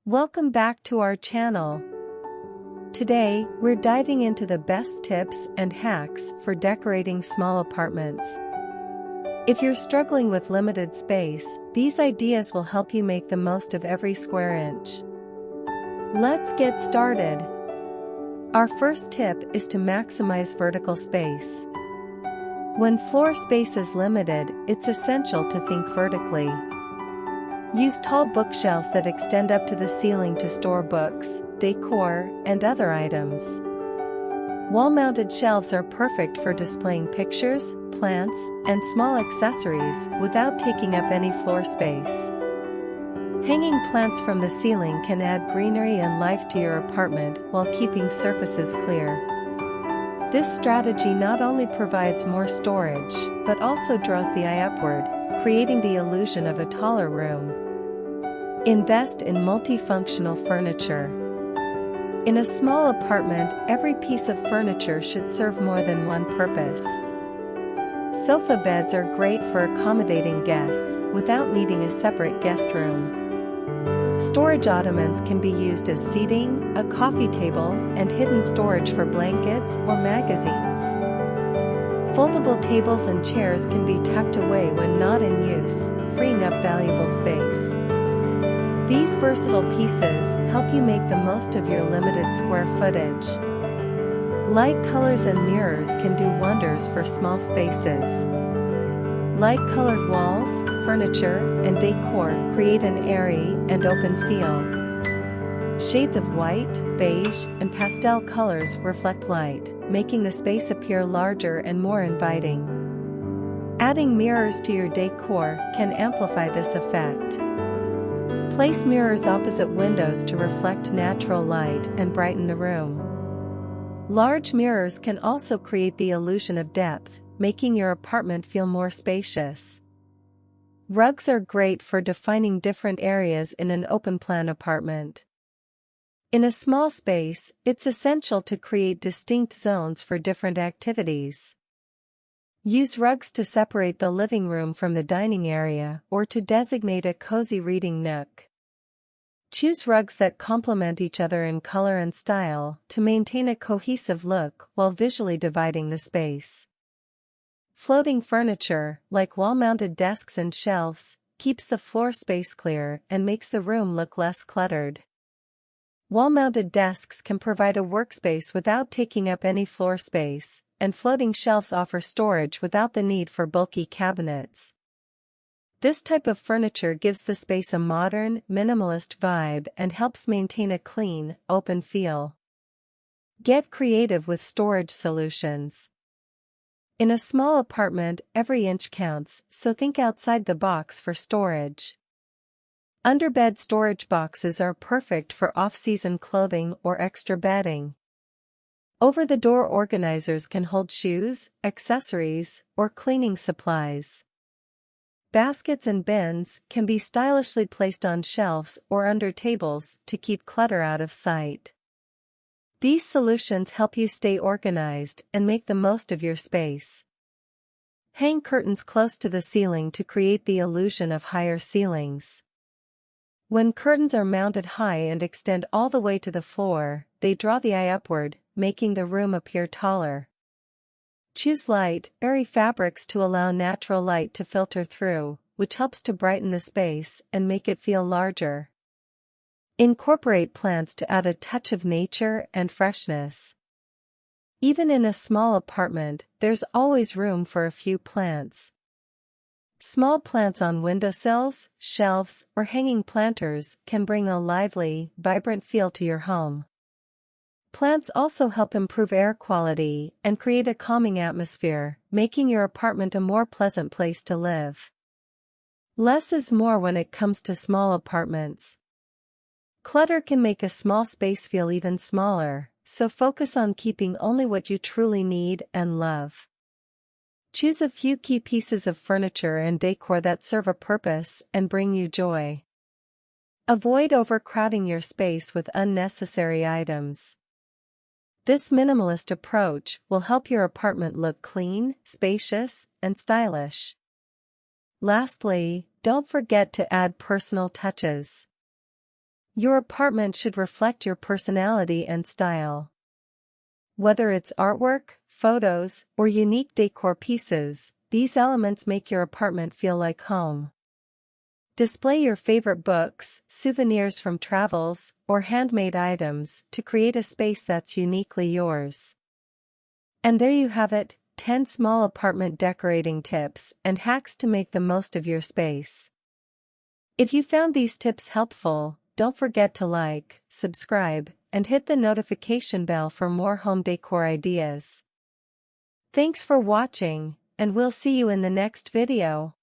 Welcome back to our channel. Today, we're diving into the best tips and hacks for decorating small apartments. If you're struggling with limited space, these ideas will help you make the most of every square inch. Let's get started. Our first tip is to maximize vertical space. When floor space is limited, it's essential to think vertically. Use tall bookshelves that extend up to the ceiling to store books, decor, and other items. Wall-mounted shelves are perfect for displaying pictures, plants, and small accessories without taking up any floor space. Hanging plants from the ceiling can add greenery and life to your apartment while keeping surfaces clear. This strategy not only provides more storage, but also draws the eye upward, creating the illusion of a taller room. Invest in multifunctional furniture. In a small apartment, every piece of furniture should serve more than one purpose. Sofa beds are great for accommodating guests without needing a separate guest room. Storage ottomans can be used as seating, a coffee table, and hidden storage for blankets or magazines. Foldable tables and chairs can be tucked away when not in use, freeing up valuable space. These versatile pieces help you make the most of your limited square footage. Light colors and mirrors can do wonders for small spaces. Light-colored walls, furniture, and decor create an airy and open feel. Shades of white, beige, and pastel colors reflect light, making the space appear larger and more inviting. Adding mirrors to your decor can amplify this effect. Place mirrors opposite windows to reflect natural light and brighten the room. Large mirrors can also create the illusion of depth, making your apartment feel more spacious. Rugs are great for defining different areas in an open-plan apartment. In a small space, it's essential to create distinct zones for different activities. Use rugs to separate the living room from the dining area or to designate a cozy reading nook. Choose rugs that complement each other in color and style to maintain a cohesive look while visually dividing the space. Floating furniture, like wall-mounted desks and shelves, keeps the floor space clear and makes the room look less cluttered. Wall-mounted desks can provide a workspace without taking up any floor space, and floating shelves offer storage without the need for bulky cabinets. This type of furniture gives the space a modern, minimalist vibe and helps maintain a clean, open feel. Get creative with storage solutions. In a small apartment, every inch counts, so think outside the box for storage. Underbed storage boxes are perfect for off-season clothing or extra bedding. Over-the-door organizers can hold shoes, accessories, or cleaning supplies. Baskets and bins can be stylishly placed on shelves or under tables to keep clutter out of sight. These solutions help you stay organized and make the most of your space. Hang curtains close to the ceiling to create the illusion of higher ceilings. When curtains are mounted high and extend all the way to the floor, they draw the eye upward, making the room appear taller. Choose light, airy fabrics to allow natural light to filter through, which helps to brighten the space and make it feel larger. Incorporate plants to add a touch of nature and freshness. Even in a small apartment, there's always room for a few plants. Small plants on windowsills, shelves, or hanging planters can bring a lively, vibrant feel to your home. Plants also help improve air quality and create a calming atmosphere, making your apartment a more pleasant place to live. Less is more when it comes to small apartments. Clutter can make a small space feel even smaller, so focus on keeping only what you truly need and love. Choose a few key pieces of furniture and decor that serve a purpose and bring you joy. Avoid overcrowding your space with unnecessary items. This minimalist approach will help your apartment look clean, spacious, and stylish. Lastly, don't forget to add personal touches. Your apartment should reflect your personality and style. Whether it's artwork, photos, or unique decor pieces, these elements make your apartment feel like home. Display your favorite books, souvenirs from travels, or handmade items to create a space that's uniquely yours. And there you have it, 10 small apartment decorating tips and hacks to make the most of your space. If you found these tips helpful, don't forget to like, subscribe, and hit the notification bell for more home decor ideas. Thanks for watching, and we'll see you in the next video.